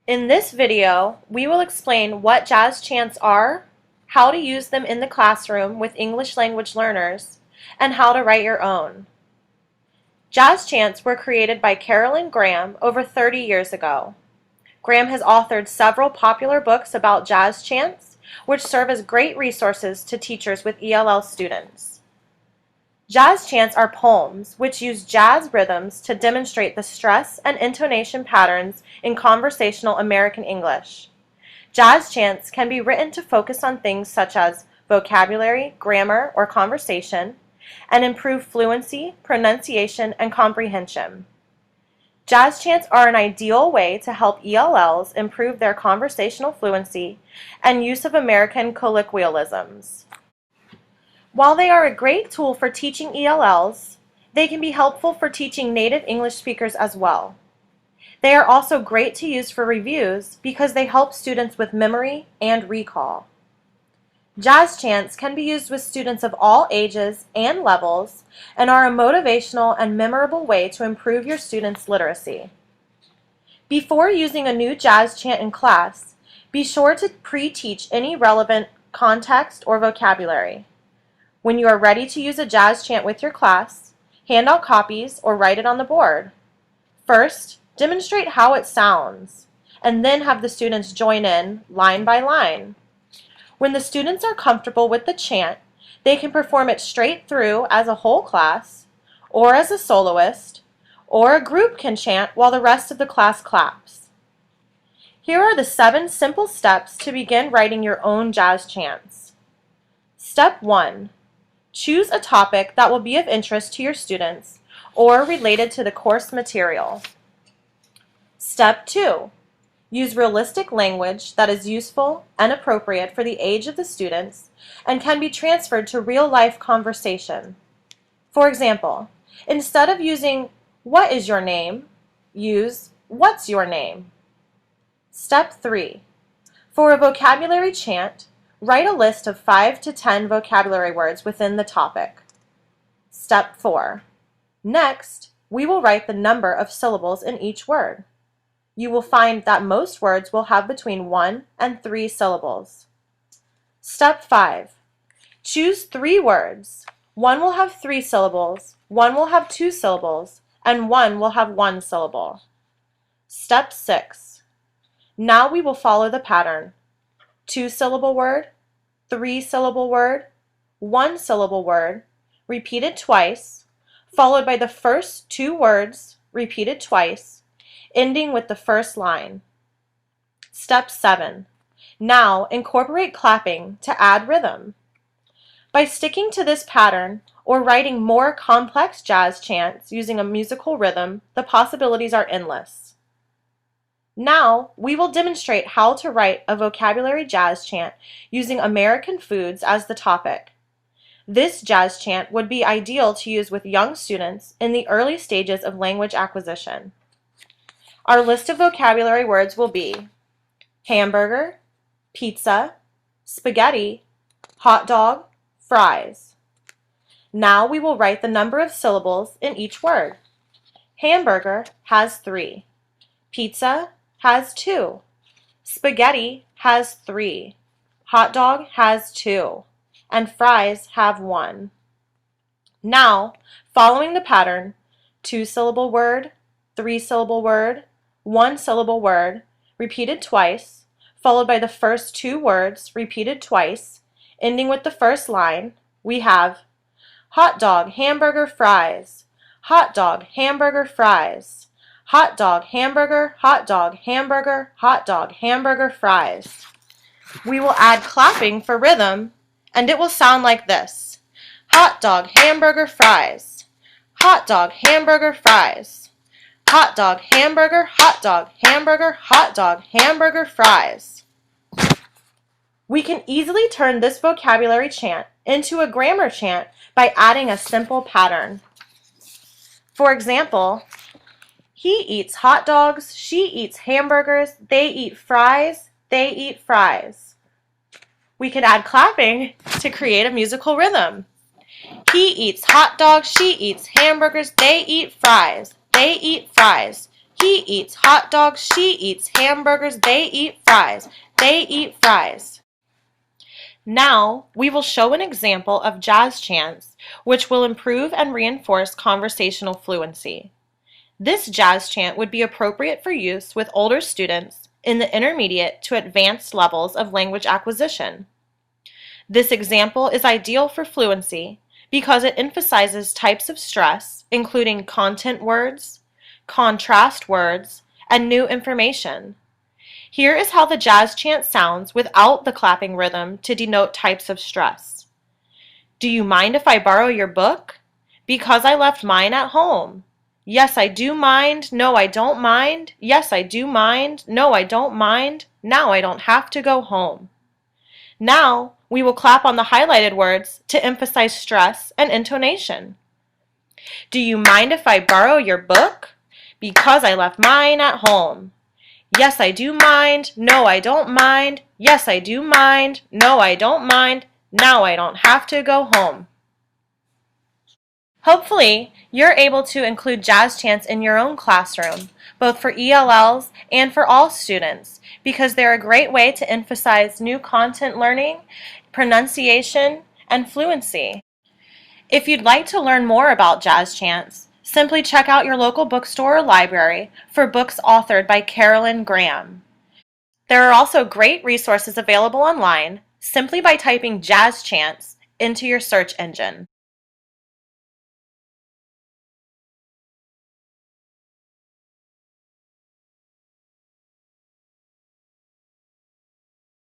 In this video, we will explain what jazz chants are, how to use them in the classroom with English language learners, and how to write your own. Jazz chants were created by Carolyn Graham over 30 years ago. Graham has authored several popular books about jazz chants, which serve as great resources to teachers with ELL students. Jazz chants are poems which use jazz rhythms to demonstrate the stress and intonation patterns in conversational American English. Jazz chants can be written to focus on things such as vocabulary, grammar, or conversation, and improve fluency, pronunciation, and comprehension. Jazz chants are an ideal way to help ELLs improve their conversational fluency and use of American colloquialisms. While they are a great tool for teaching ELLs, they can be helpful for teaching native English speakers as well. They are also great to use for reviews because they help students with memory and recall. Jazz chants can be used with students of all ages and levels and are a motivational and memorable way to improve your students' literacy. Before using a new jazz chant in class, be sure to pre-teach any relevant context or vocabulary. When you are ready to use a jazz chant with your class, hand out copies or write it on the board. First, demonstrate how it sounds, and then have the students join in line by line. When the students are comfortable with the chant, they can perform it straight through as a whole class, or as a soloist, or a group can chant while the rest of the class claps. Here are the 7 simple steps to begin writing your own jazz chants. Step 1. Choose a topic that will be of interest to your students or related to the course material. Step 2. Use realistic language that is useful and appropriate for the age of the students and can be transferred to real-life conversation. For example, instead of using "What is your name?" use "What's your name?" Step 3. For a vocabulary chant, write a list of 5 to 10 vocabulary words within the topic. Step 4. Next, we will write the number of syllables in each word. You will find that most words will have between 1 and 3 syllables. Step 5. Choose 3 words. One will have 3 syllables, one will have 2 syllables, and one will have 1 syllable. Step 6. Now we will follow the pattern: 2-syllable word, 3-syllable word, 1-syllable word, repeated twice, followed by the first 2 words, repeated twice, ending with the first line. Step 7. Now incorporate clapping to add rhythm. By sticking to this pattern or writing more complex jazz chants using a musical rhythm, the possibilities are endless. Now, we will demonstrate how to write a vocabulary jazz chant using American foods as the topic. This jazz chant would be ideal to use with young students in the early stages of language acquisition. Our list of vocabulary words will be hamburger, pizza, spaghetti, hot dog, fries. Now we will write the number of syllables in each word. Hamburger has 3. Pizza has 2. Spaghetti has 3. Hot dog has 2. And fries have 1. Now, following the pattern, 2-syllable word, 3-syllable word, 1-syllable word, repeated twice, followed by the first 2 words, repeated twice, ending with the first line, we have hot dog, hamburger, fries. Hot dog, hamburger, fries. Hot dog, hamburger, hot dog, hamburger, hot dog, hamburger, fries. We will add clapping for rhythm, and it will sound like this: hot dog, hamburger, fries. Hot dog, hamburger, fries. Hot dog, hamburger, hot dog, hamburger, hot dog, hamburger, fries. We can easily turn this vocabulary chant into a grammar chant by adding a simple pattern. For example, he eats hot dogs, she eats hamburgers, they eat fries, they eat fries. We could add clapping to create a musical rhythm. He eats hot dogs, she eats hamburgers, they eat fries, they eat fries. He eats hot dogs, she eats hamburgers, they eat fries. They eat fries. Now, we will show an example of jazz chants, which will improve and reinforce conversational fluency. This jazz chant would be appropriate for use with older students in the intermediate to advanced levels of language acquisition. This example is ideal for fluency because it emphasizes types of stress, including content words, contrast words, and new information. Here is how the jazz chant sounds without the clapping rhythm to denote types of stress. Do you mind if I borrow your book? Because I left mine at home. Yes, I do mind. No, I don't mind. Yes, I do mind. No, I don't mind. Now I don't have to go home. Now we will clap on the highlighted words to emphasize stress and intonation. Do you mind if I borrow your book? Because I left mine at home. Yes, I do mind. No, I don't mind. Yes, I do mind. No, I don't mind. Now I don't have to go home. Hopefully, you're able to include jazz chants in your own classroom, both for ELLs and for all students, because they're a great way to emphasize new content learning, pronunciation, and fluency. If you'd like to learn more about jazz chants, simply check out your local bookstore or library for books authored by Carolyn Graham. There are also great resources available online simply by typing jazz chants into your search engine.